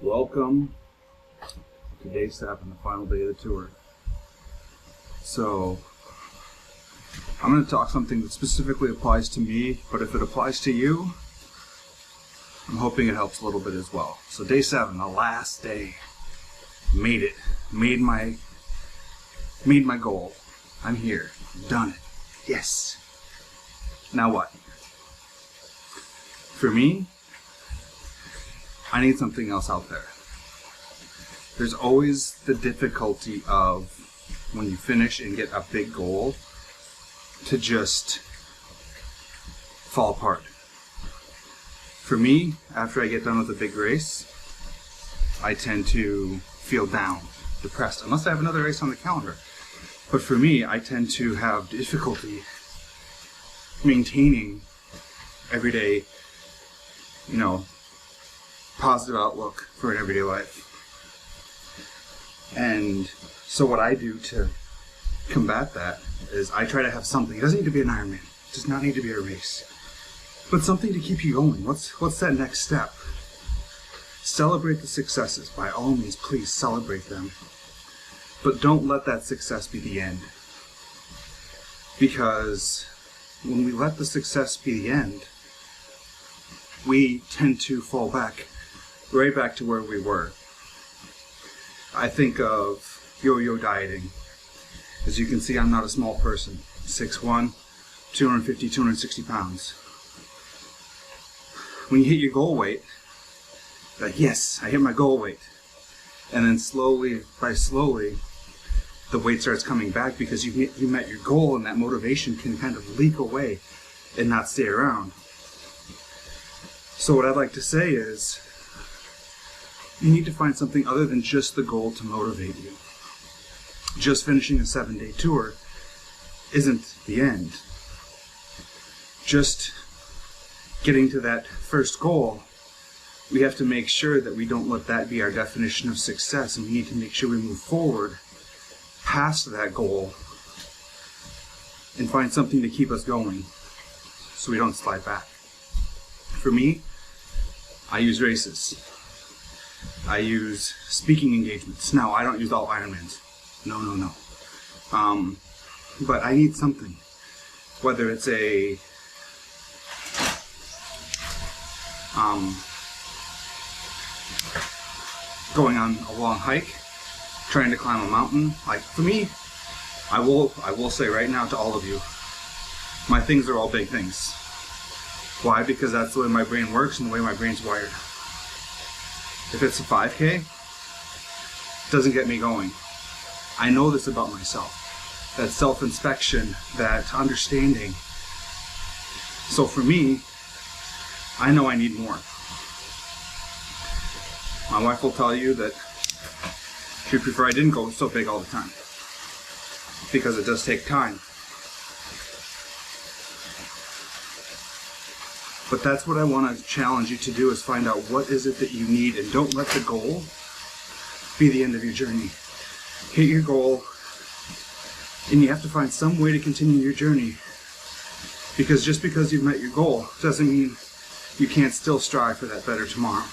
Welcome to day 7, the final day of the tour. So, I'm going to talk something that specifically applies to me, but if it applies to you, I'm hoping it helps a little bit as well. So day 7, the last day, made it, made my goal. I'm here, done it, yes. Now what? For me, I need something else out there. There's always the difficulty of when you finish and get a big goal to just fall apart. For me, after I get done with a big race, I tend to feel down, depressed, unless I have another race on the calendar. But for me, I tend to have difficulty maintaining everyday, positive outlook for an everyday life. And so what I do to combat that is I try to have something. It doesn't need to be an Ironman. It does not need to be a race. But something to keep you going. What's that next step? Celebrate the successes. By all means, please celebrate them. But don't let that success be the end. Because when we let the success be the end, we tend to fall right back to where we were. I think of yo-yo dieting. As you can see, I'm not a small person. 6'1", 250, 260 pounds. When you hit your goal weight, like, yes, I hit my goal weight. And then slowly, the weight starts coming back because you met your goal, and that motivation can kind of leak away and not stay around. So what I'd like to say is, you need to find something other than just the goal to motivate you. Just finishing a 7-day tour isn't the end. Just getting to that first goal, we have to make sure that we don't let that be our definition of success, and we need to make sure we move forward past that goal and find something to keep us going so we don't slide back. For me, I use races. I use speaking engagements. Now, I don't use all Ironmans. No. But I need something. Whether it's going on a long hike, trying to climb a mountain. Like, for me, I will say right now to all of you, my things are all big things. Why? Because that's the way my brain works and the way my brain's wired. If it's a 5K, it doesn't get me going. I know this about myself. That self-inspection, that understanding. So for me, I know I need more. My wife will tell you that she'd prefer I didn't go so big all the time, because it does take time. But that's what I want to challenge you to do, is find out what is it that you need, and don't let the goal be the end of your journey. Hit your goal, and you have to find some way to continue your journey. Because just because you've met your goal doesn't mean you can't still strive for that better tomorrow.